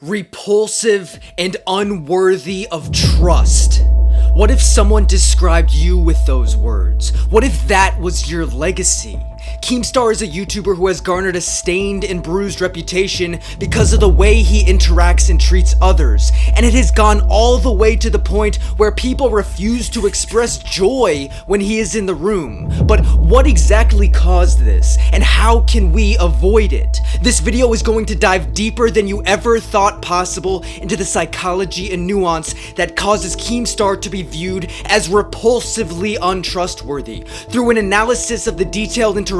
repulsive and unworthy of trust. What if someone described you with those words? What if that was your legacy? Keemstar is a YouTuber who has garnered a stained and bruised reputation because of the way he interacts and treats others, and it has gone all the way to the point where people refuse to express joy when he is in the room. But what exactly caused this, and how can we avoid it? This video is going to dive deeper than you ever thought possible into the psychology and nuance that causes Keemstar to be viewed as repulsively untrustworthy. Through an analysis of the detailed interaction,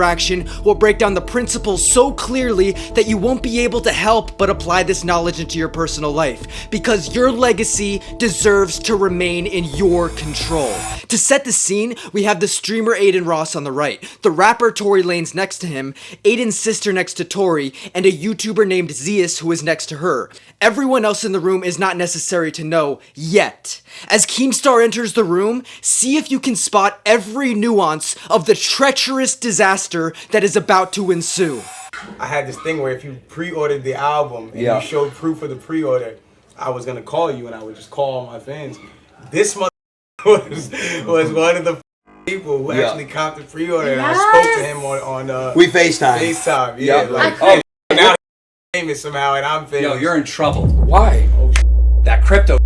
we'll break down the principles so clearly that you won't be able to help but apply this knowledge into your personal life, because your legacy deserves to remain in your control. To set the scene, we have the streamer Aiden Ross on the right, the rapper Tory Lanez next to him, Aiden's sister next to Tori, and a YouTuber named Zeus who is next to her. Everyone else in the room is not necessary to know yet. As Keemstar enters the room, see if you can spot every nuance of the treacherous disaster that is about to ensue. I had this thing where if you pre-ordered the album and you showed proof of the pre-order, I was gonna call you and I would just call my fans. This was one of the people who actually comped the pre-order, and I spoke to him on we FaceTime. FaceTime, yeah. Like, now he's famous somehow, and I'm famous. Yo, you're in trouble. Why? Oh, that crypto.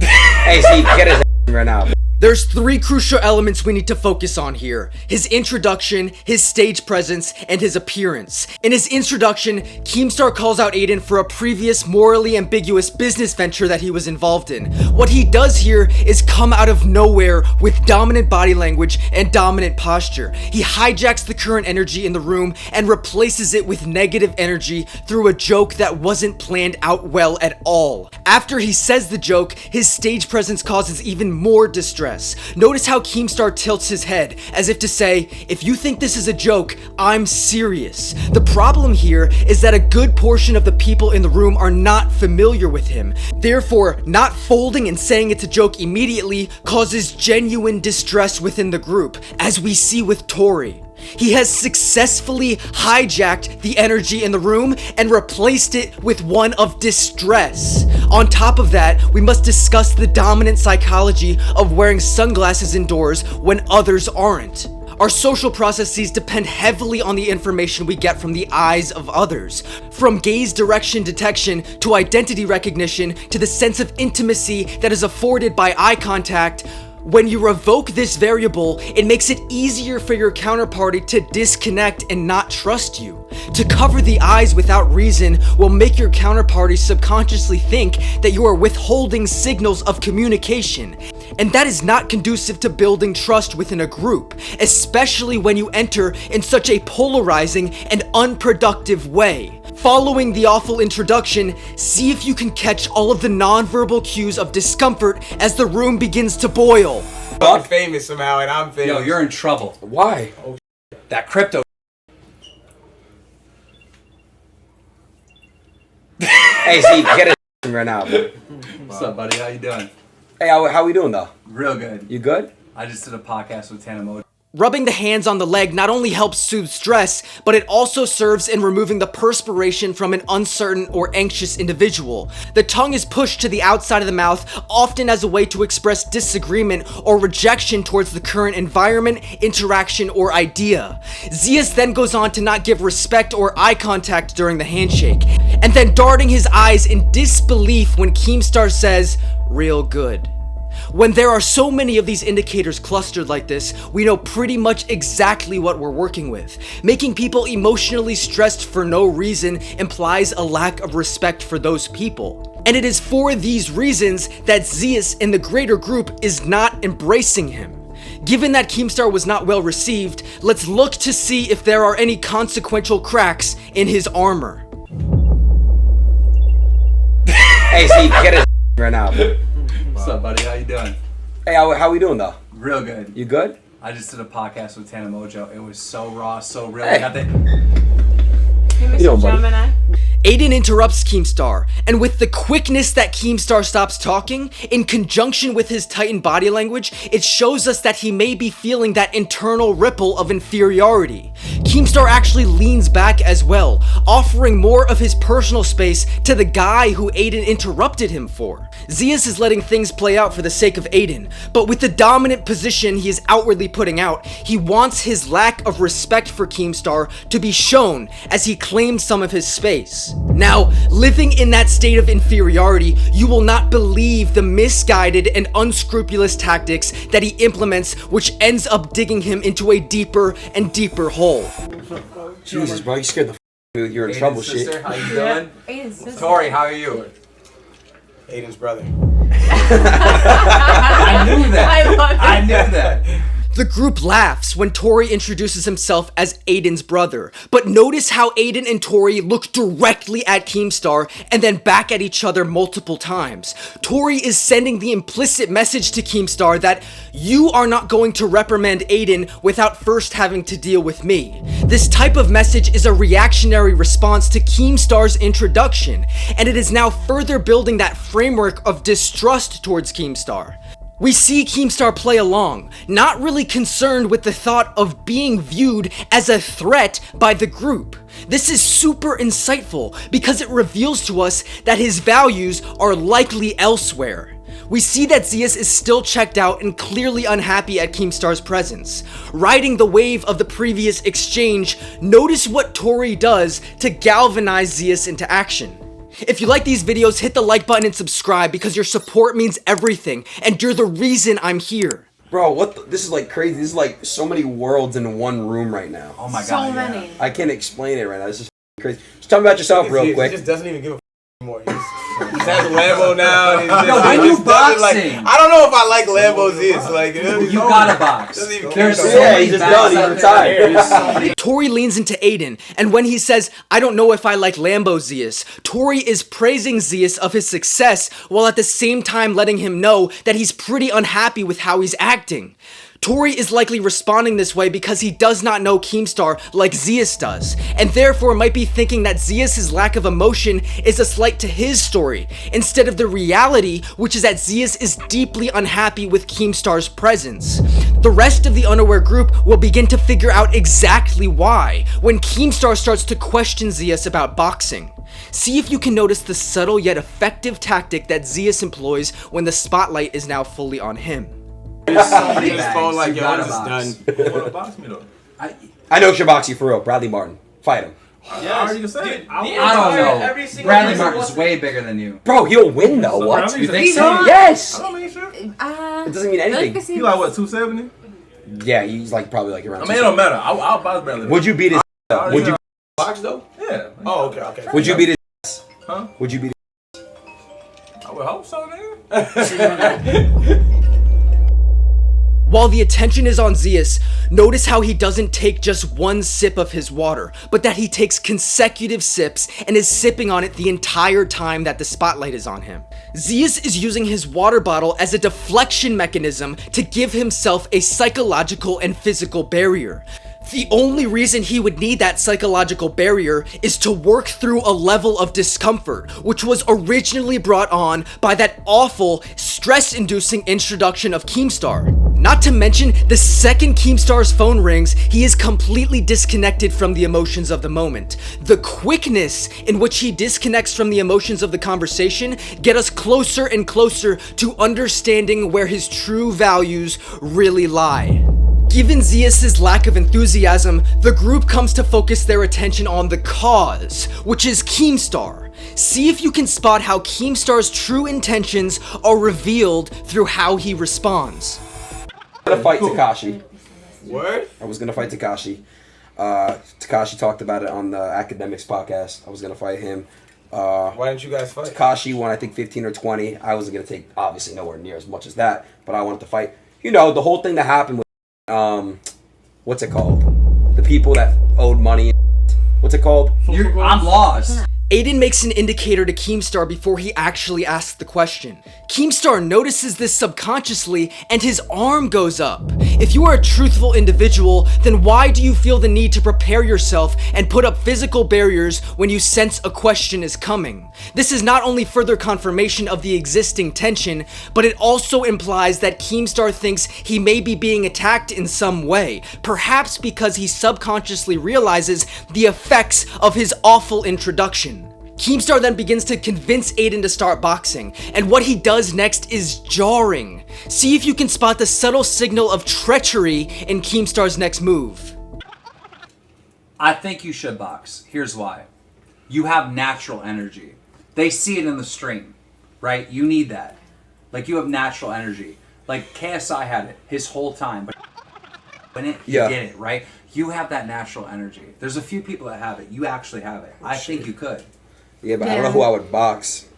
Hey, Steve, get his right now. There's three crucial elements we need to focus on here: his introduction, his stage presence, and his appearance. In his introduction, Keemstar calls out Aiden for a previous morally ambiguous business venture that he was involved in. What he does here is come out of nowhere with dominant body language and dominant posture. He hijacks the current energy in the room and replaces it with negative energy through a joke that wasn't planned out well at all. After he says the joke, his stage presence causes even more distress. Notice how Keemstar tilts his head, as if to say, if you think this is a joke, I'm serious. The problem here is that a good portion of the people in the room are not familiar with him. Therefore, not folding and saying it's a joke immediately causes genuine distress within the group, as we see with Tori. He has successfully hijacked the energy in the room and replaced it with one of distress. On top of that, we must discuss the dominant psychology of wearing sunglasses indoors when others aren't. Our social processes depend heavily on the information we get from the eyes of others. From gaze direction detection to identity recognition to the sense of intimacy that is afforded by eye contact. When you revoke this variable, it makes it easier for your counterparty to disconnect and not trust you. To cover the eyes without reason will make your counterparty subconsciously think that you are withholding signals of communication. And that is not conducive to building trust within a group, especially when you enter in such a polarizing and unproductive way. Following the awful introduction, see if you can catch all of the nonverbal cues of discomfort as the room begins to boil. I'm famous somehow, and I'm famous. Yo, you're in trouble. Why? Oh, that crypto. Hey, Steve, get his right now. What's up, buddy? How you doing? Hey, how we doing though? Real good. You good? I just did a podcast with Tana Mojo. Rubbing the hands on the leg not only helps soothe stress, but it also serves in removing the perspiration from an uncertain or anxious individual. The tongue is pushed to the outside of the mouth, often as a way to express disagreement or rejection towards the current environment, interaction, or idea. Zeus then goes on to not give respect or eye contact during the handshake, and then darting his eyes in disbelief when Keemstar says, "Real good." When there are so many of these indicators clustered like this, we know pretty much exactly what we're working with. Making people emotionally stressed for no reason implies a lack of respect for those people. And it is for these reasons that Zeus in the greater group is not embracing him. Given that Keemstar was not well received, let's look to see if there are any consequential cracks in his armor. Hey, Steve, get his right now. What's up, buddy? How you doing? Hey, how we doing though? Real good. You good? I just did a podcast with Tana Mojo. It was so raw, so real. Hey. I got the... Hey, Mr. You know, buddy. Gemini. Aiden interrupts Keemstar, and with the quickness that Keemstar stops talking, in conjunction with his tightened body language, it shows us that he may be feeling that internal ripple of inferiority. Keemstar actually leans back as well, offering more of his personal space to the guy who Aiden interrupted him for. Zeus is letting things play out for the sake of Aiden, but with the dominant position he is outwardly putting out, he wants his lack of respect for Keemstar to be shown as he claims some of his space. Now, living in that state of inferiority, you will not believe the misguided and unscrupulous tactics that he implements, which ends up digging him into a deeper and deeper hole. Jesus, bro, you scared the f*** out of me. You're in trouble, sister, shit. how you doing? Aiden's sister. Tori, how are you? Aiden's brother. I knew that. I love it. I knew that. The group laughs when Tori introduces himself as Aiden's brother, but notice how Aiden and Tori look directly at Keemstar and then back at each other multiple times. Tori is sending the implicit message to Keemstar that you are not going to reprimand Aiden without first having to deal with me. This type of message is a reactionary response to Keemstar's introduction, and it is now further building that framework of distrust towards Keemstar. We see Keemstar play along, not really concerned with the thought of being viewed as a threat by the group. This is super insightful because it reveals to us that his values are likely elsewhere. We see that Zeus is still checked out and clearly unhappy at Keemstar's presence. Riding the wave of the previous exchange, notice what Tori does to galvanize Zeus into action. If you like these videos, hit the like button and subscribe because your support means everything, and you're the reason I'm here. Bro, this is like crazy. This is like so many worlds in one room right now. Oh my So god. many. I can't explain it right now. This is crazy. Just tell me about yourself real He quick. just doesn't even give a anymore. He has a Lambo now. And Yo, when he you just doesn't boxing? I don't know if I like Lambos. Is like You got a box. Doesn't even care. There's so Yeah, many he's just backs done. He's out there. retired. There's so many. Tori leans into Aiden, and when he says, I don't know if I like Lambo Zeus, Tori is praising Zeus of his success while at the same time letting him know that he's pretty unhappy with how he's acting. Tori is likely responding this way because he does not know Keemstar like Zeus does, and therefore might be thinking that Zeus's lack of emotion is a slight to his story, instead of the reality, which is that Zeus is deeply unhappy with Keemstar's presence. The rest of the unaware group will begin to figure out exactly why, when Keemstar starts to question Zeus about boxing. See if you can notice the subtle yet effective tactic that Zeus employs when the spotlight is now fully on him. There's so many His bags. phone like, You yo, got I'm a just box. done. Wanna box me though? I know Shaboxy for real. Bradley Martin. Fight him. Yeah, I already said it. I don't know. Bradley Martin's way bigger than you. Bro, he'll win though. What? You think so? Yes! I don't mean shit. It doesn't mean anything. He like what, 270? Yeah, he's like probably like around. I mean, it don't matter. I'll box Bradley. Would you beat his? Would you? Box though? Yeah. Oh, okay. Would you beat his? Huh? Would you beat? I would hope so, nigga. While the attention is on Zeus, notice how he doesn't take just one sip of his water, but that he takes consecutive sips and is sipping on it the entire time that the spotlight is on him. Zeus is using his water bottle as a deflection mechanism to give himself a psychological and physical barrier. The only reason he would need that psychological barrier is to work through a level of discomfort, which was originally brought on by that awful, stress-inducing introduction of Keemstar. Not to mention, the second Keemstar's phone rings, he is completely disconnected from the emotions of the moment. The quickness in which he disconnects from the emotions of the conversation get us closer and closer to understanding where his true values really lie. Given Zeus's lack of enthusiasm, the group comes to focus their attention on the cause, which is Keemstar. See if you can spot how Keemstar's true intentions are revealed through how he responds. I was gonna fight Takashi. Word? I was gonna fight Takashi. Takashi talked about it on the Academics podcast. I was gonna fight him. Why didn't you guys fight? Takashi won, I think, 15 or 20. I wasn't gonna take, obviously, nowhere near as much as that, but I wanted to fight. You know, the whole thing that happened with, what's it called? The people that owed money. What's it called? I'm lost. Aiden makes an indicator to Keemstar before he actually asks the question. Keemstar notices this subconsciously and his arm goes up. If you are a truthful individual, then why do you feel the need to prepare yourself and put up physical barriers when you sense a question is coming? This is not only further confirmation of the existing tension, but it also implies that Keemstar thinks he may be being attacked in some way, perhaps because he subconsciously realizes the effects of his awful introduction. Keemstar then begins to convince Aiden to start boxing, and what he does next is jarring. See if you can spot the subtle signal of treachery in Keemstar's next move. I think you should box. Here's why. You have natural energy. They see it in the stream, right? You need that. Like, you have natural energy. Like, KSI had it his whole time, but when you get it, right? You have that natural energy. There's a few people that have it. You actually have it. I think you could. Yeah, but I don't know who I would box.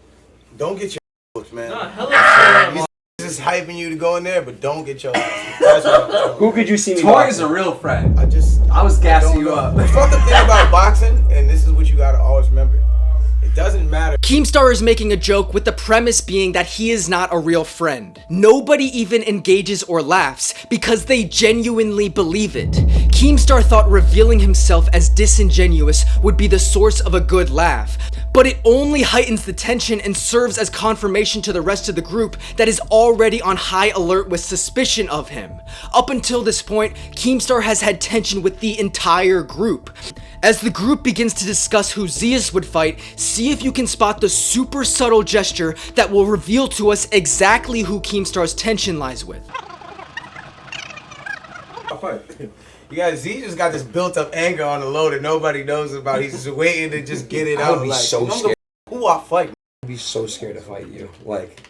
Don't get your books, man. Nah, hella Just hyping you to go in there, but don't get your That's what Who could you see me Tori's boxing? a real friend. I was gassing don't you know. up. The fucked up thing about boxing, and this is what you gotta always remember, it doesn't matter. Keemstar is making a joke with the premise being that he is not a real friend. Nobody even engages or laughs because they genuinely believe it. Keemstar thought revealing himself as disingenuous would be the source of a good laugh, but it only heightens the tension and serves as confirmation to the rest of the group that is already on high alert with suspicion of him. Up until this point, Keemstar has had tension with the entire group. As the group begins to discuss who Zeus would fight, see if you can spot the super subtle gesture that will reveal to us exactly who Keemstar's tension lies with. You guys, Z just got this built up anger on the low that nobody knows about. He's just waiting to just get it I out. would be Like, so you don't scared. give a who I fight. I'd be so scared to fight you. Like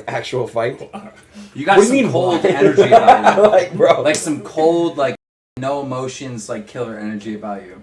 actual fight. You got What do some you mean, cold why? energy about you. Like, bro. Like some cold, like, no emotions, like, killer energy about you.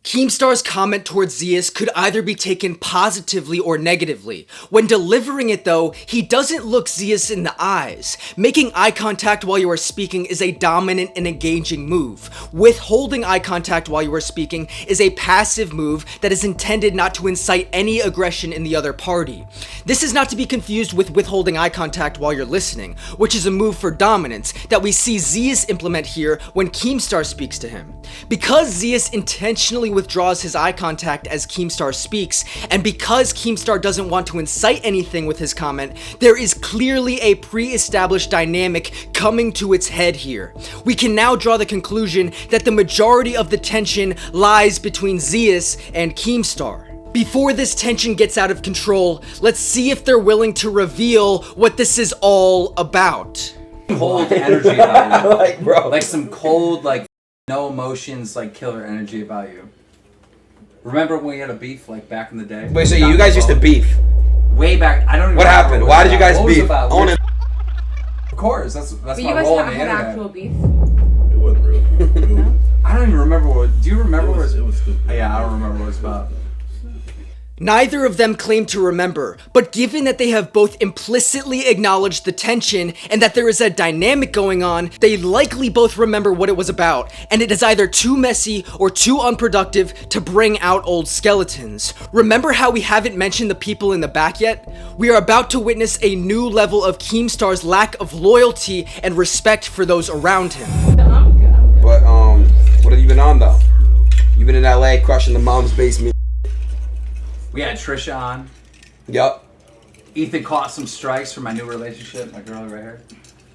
Keemstar's comment towards Zeus could either be taken positively or negatively. When delivering it though, he doesn't look Zeus in the eyes. Making eye contact while you are speaking is a dominant and engaging move. Withholding eye contact while you are speaking is a passive move that is intended not to incite any aggression in the other party. This is not to be confused with withholding eye contact while you're listening, which is a move for dominance that we see Zeus implement here when Keemstar speaks to him. Because Zeus intentionally withdraws his eye contact as Keemstar speaks, and because Keemstar doesn't want to incite anything with his comment, there is clearly a pre-established dynamic coming to its head here. We can now draw the conclusion that the majority of the tension lies between Zeus and Keemstar. Before this tension gets out of control, let's see if they're willing to reveal what this is all about. Cold energy about you. Like, bro. Like some cold, like, no emotions, like, killer energy about you. Remember when we had a beef, like, back in the day? Wait, so you guys used to beef? Way back. I don't even What remember happened? it Why was did you about. guys What was it beef? about? I wanna- Of course, that's But my you guys role on have the had internet. actual beef? It wasn't real. I don't even remember what. Do you remember what? It was stupid. Yeah, I don't remember what it was about. Neither of them claim to remember, but given that they have both implicitly acknowledged the tension and that there is a dynamic going on, they likely both remember what it was about, and it is either too messy or too unproductive to bring out old skeletons. Remember how we haven't mentioned the people in the back yet? We are about to witness a new level of Keemstar's lack of loyalty and respect for those around him. I'm good. But what have you been on though? You've been in LA crushing the mom's basement. We had Trisha on. Yup. Ethan caught some strikes for my new relationship. My girl right here.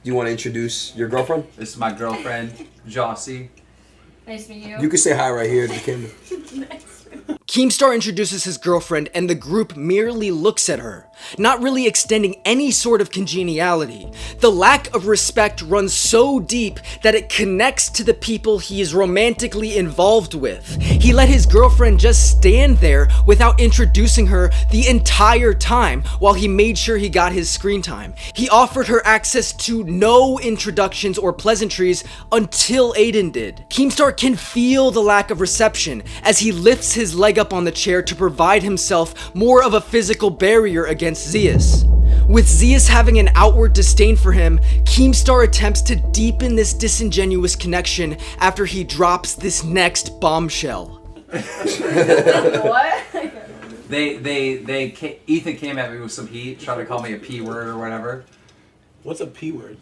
You want to introduce your girlfriend? This is my girlfriend, Jossie. Nice to meet you. You can say hi right here to the camera. Keemstar introduces his girlfriend and the group merely looks at her, not really extending any sort of congeniality. The lack of respect runs so deep that it connects to the people he is romantically involved with. He let his girlfriend just stand there without introducing her the entire time while he made sure he got his screen time. He offered her access to no introductions or pleasantries until Aiden did. Keemstar can feel the lack of reception as he lifts his leg up on the chair to provide himself more of a physical barrier against Zeus. With Zeus having an outward disdain for him, Keemstar attempts to deepen this disingenuous connection after he drops this next bombshell. What? Ethan came at me with some heat, trying to call me a P word or whatever. What's a P word?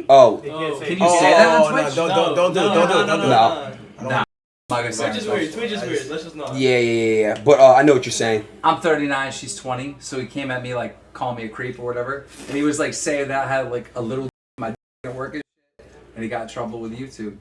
Oh. Can you say that on Twitch? No, don't do it. No. I'm not gonna say Twitch is weird. Twitch is weird. Let's just not. Yeah. But I know what you're saying. I'm 39, she's 20, so he came at me like calling me a creep or whatever, and he was like saying that I had like a little my at work and shit, and he got in trouble with YouTube.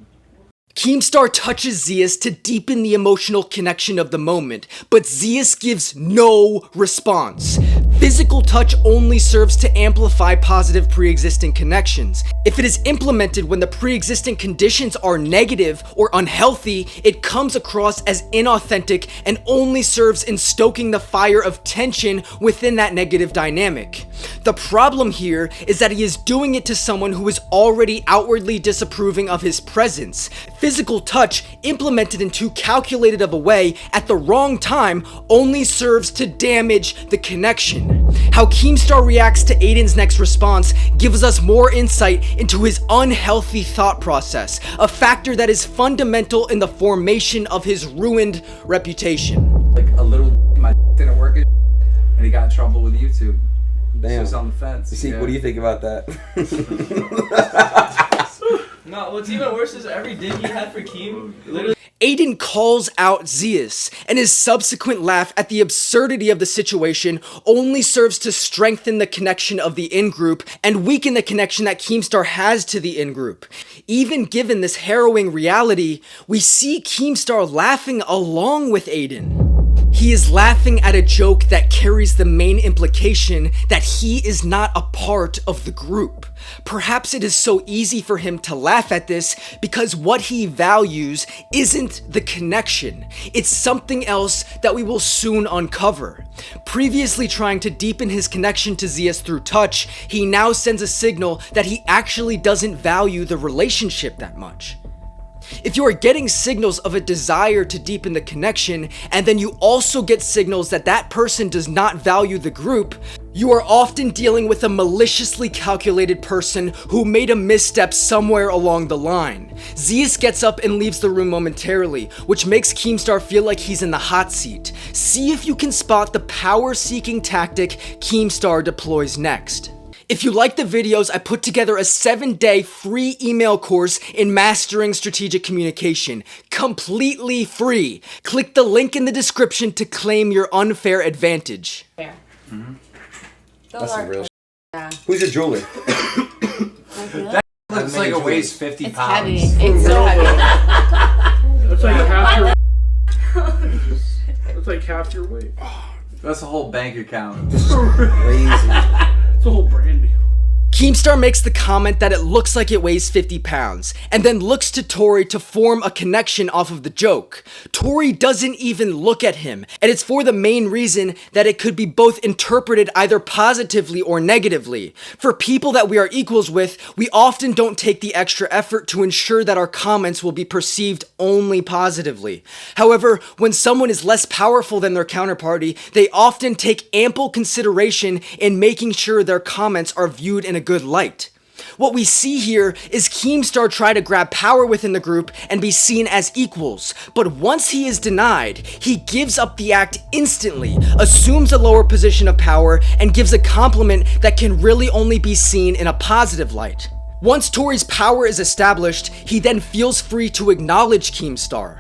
Keemstar touches Zeus to deepen the emotional connection of the moment, but Zeus gives no response. Physical touch only serves to amplify positive pre-existing connections. If it is implemented when the pre-existing conditions are negative or unhealthy, it comes across as inauthentic and only serves in stoking the fire of tension within that negative dynamic. The problem here is that he is doing it to someone who is already outwardly disapproving of his presence. Physical touch, implemented in too calculated of a way at the wrong time, only serves to damage the connection. How Keemstar reacts to Aiden's next response gives us more insight into his unhealthy thought process, a factor that is fundamental in the formation of his ruined reputation. Like a little my didn't work and he got in trouble with YouTube. Damn. So he's on the fence. See, what do you think about that? No, what's even worse is every dig he had for Keem, literally. Aiden calls out Zeus, and his subsequent laugh at the absurdity of the situation only serves to strengthen the connection of the in-group and weaken the connection that Keemstar has to the in-group. Even given this harrowing reality, we see Keemstar laughing along with Aiden. He is laughing at a joke that carries the main implication that he is not a part of the group. Perhaps it is so easy for him to laugh at this because what he values isn't the connection. It's something else that we will soon uncover. Previously trying to deepen his connection to Zeus through touch, he now sends a signal that he actually doesn't value the relationship that much. If you are getting signals of a desire to deepen the connection, and then you also get signals that that person does not value the group, you are often dealing with a maliciously calculated person who made a misstep somewhere along the line. Zeus gets up and leaves the room momentarily, which makes Keemstar feel like he's in the hot seat. See if you can spot the power-seeking tactic Keemstar deploys next. If you like the videos, I put together a 7-day free email course in mastering strategic communication. Completely free. Click the link in the description to claim your unfair advantage. Fair. Mm-hmm. That's some real Yeah. Who's your jeweler? That looks like it weighs 50 It's pounds. heavy. It's so heavy. That's like half your. That's like half your weight. That's a whole bank account. Crazy. It's a whole brand deal. Keemstar makes the comment that it looks like it weighs 50 pounds, and then looks to Tori to form a connection off of the joke. Tori doesn't even look at him, and it's for the main reason that it could be both interpreted either positively or negatively. For people that we are equals with, we often don't take the extra effort to ensure that our comments will be perceived only positively. However, when someone is less powerful than their counterparty, they often take ample consideration in making sure their comments are viewed in a good light. What we see here is Keemstar try to grab power within the group and be seen as equals, but once he is denied, he gives up the act instantly, assumes a lower position of power, and gives a compliment that can really only be seen in a positive light. Once Tori's power is established, he then feels free to acknowledge Keemstar.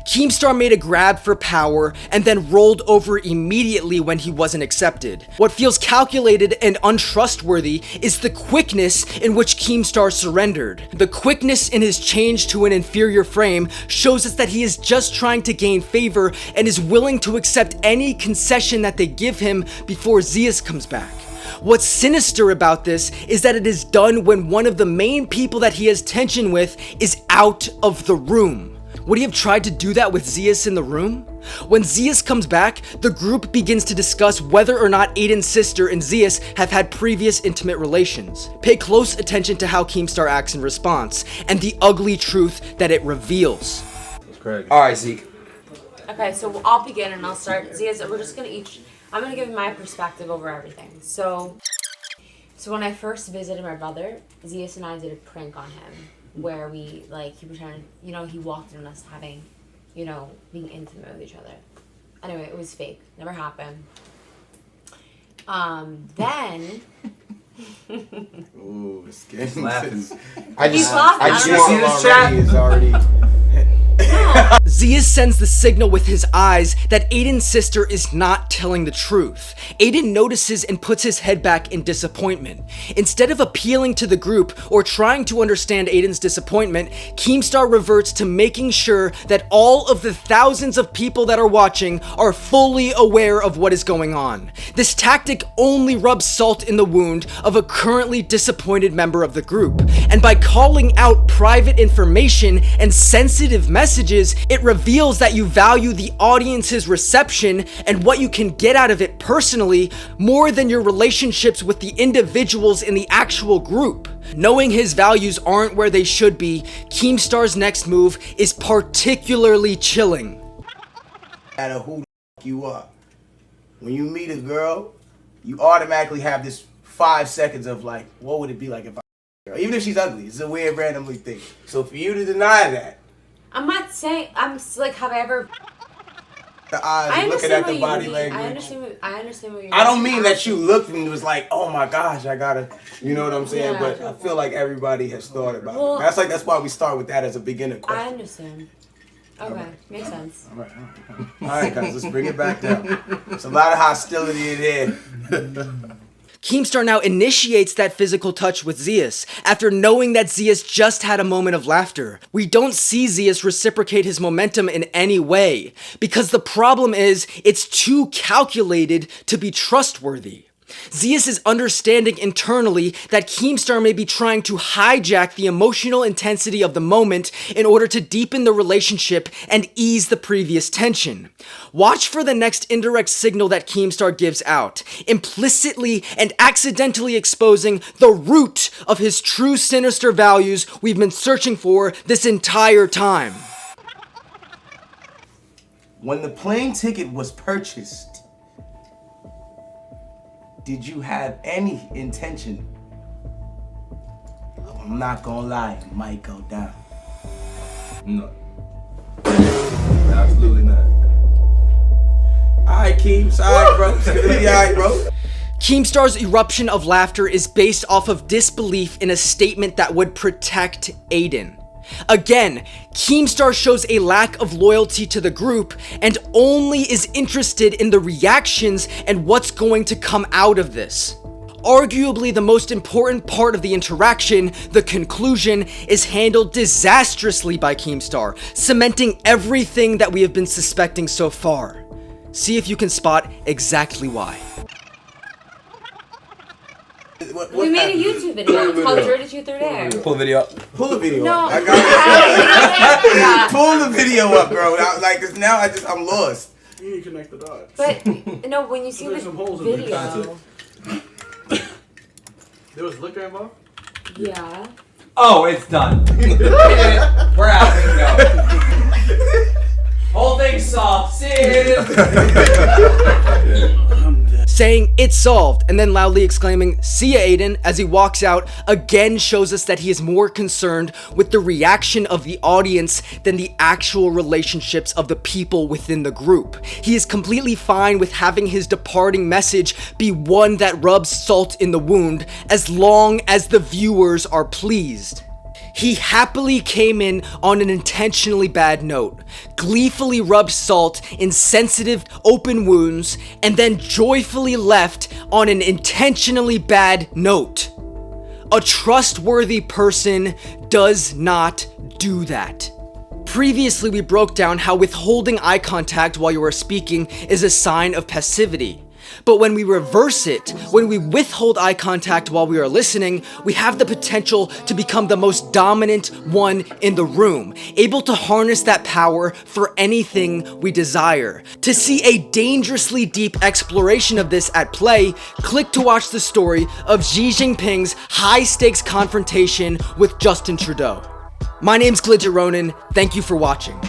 Keemstar made a grab for power and then rolled over immediately when he wasn't accepted. What feels calculated and untrustworthy is the quickness in which Keemstar surrendered. The quickness in his change to an inferior frame shows us that he is just trying to gain favor and is willing to accept any concession that they give him before Zeus comes back. What's sinister about this is that it is done when one of the main people that he has tension with is out of the room. Would he have tried to do that with Zeus in the room? When Zeus comes back, the group begins to discuss whether or not Aiden's sister and Zeus have had previous intimate relations. Pay close attention to how Keemstar acts in response, and the ugly truth that it reveals. That's crazy. Alright, Zeke. Okay, so I'll begin and I'll start. Zeus, we're just gonna I'm gonna give my perspective over everything. So when I first visited my brother, Zeus and I did a prank on him where we, like, he pretended, he walked in on us having you know, being intimate with each other. Anyway, it was fake. Never happened. Then. Ooh, it's getting laughing. I just laughing. want See this chat? is already. Zeus sends the signal with his eyes that Aiden's sister is not telling the truth. Aiden notices and puts his head back in disappointment. Instead of appealing to the group or trying to understand Aiden's disappointment, Keemstar reverts to making sure that all of the thousands of people that are watching are fully aware of what is going on. This tactic only rubs salt in the wound of a currently disappointed member of the group, and by calling out private information and sensitive messages, it reveals that you value the audience's reception and what you can get out of it personally more than your relationships with the individuals in the actual group. Knowing his values aren't where they should be, Keemstar's next move is particularly chilling. No matter who the f you are, when you meet a girl, you automatically have this 5 seconds of like, what would it be like if I her? Even if she's ugly, it's a weird randomly thing. So for you to deny that, I'm not saying, like, have I ever... the eyes, looking at the body language. I understand what you're I don't mean that you looked and was like, oh my gosh, I gotta, you know what I'm saying? Yeah. But I feel like everybody has thought about it. That's why we start with that as a beginner question. I understand. Okay, makes sense. All right, guys, let's bring it back down. There's a lot of hostility in here. Keemstar now initiates that physical touch with Zeus, after knowing that Zeus just had a moment of laughter. We don't see Zeus reciprocate his momentum in any way, because the problem is, it's too calculated to be trustworthy. Zeus is understanding internally that Keemstar may be trying to hijack the emotional intensity of the moment in order to deepen the relationship and ease the previous tension. Watch for the next indirect signal that Keemstar gives out, implicitly and accidentally exposing the root of his true sinister values we've been searching for this entire time. When the plane ticket was purchased, did you have any intention? I'm not gonna lie, it might go down. No. Absolutely not. Alright, Keems, alright, bro. It's gonna be alright, bro. Keemstar's eruption of laughter is based off of disbelief in a statement that would protect Aiden. Again, Keemstar shows a lack of loyalty to the group and only is interested in the reactions and what's going to come out of this. Arguably the most important part of the interaction, the conclusion, is handled disastrously by Keemstar, cementing everything that we have been suspecting so far. See if you can spot exactly why. We made a YouTube video. It's called Dirty Truth or Dare. Pull the video up. Pull the video No. up. I got it. Pull the video up, bro. I'm lost. You need to connect the dots. But, no, when you see There's the some holes in the video... There was liquor involved? Yeah. Oh, it's done. We're out. We can go. Whole thing's solved. See you. Saying it's solved and then loudly exclaiming, "See ya, Aiden," as he walks out again shows us that he is more concerned with the reaction of the audience than the actual relationships of the people within the group. He is completely fine with having his departing message be one that rubs salt in the wound as long as the viewers are pleased. He happily came in on an intentionally bad note, gleefully rubbed salt in sensitive, open wounds, and then joyfully left on an intentionally bad note. A trustworthy person does not do that. Previously, we broke down how withholding eye contact while you are speaking is a sign of passivity. But when we reverse it, when we withhold eye contact while we are listening, we have the potential to become the most dominant one in the room, able to harness that power for anything we desire. To see a dangerously deep exploration of this at play, click to watch the story of Xi Jinping's high-stakes confrontation with Justin Trudeau. My name's Glidget Ronan, thank you for watching.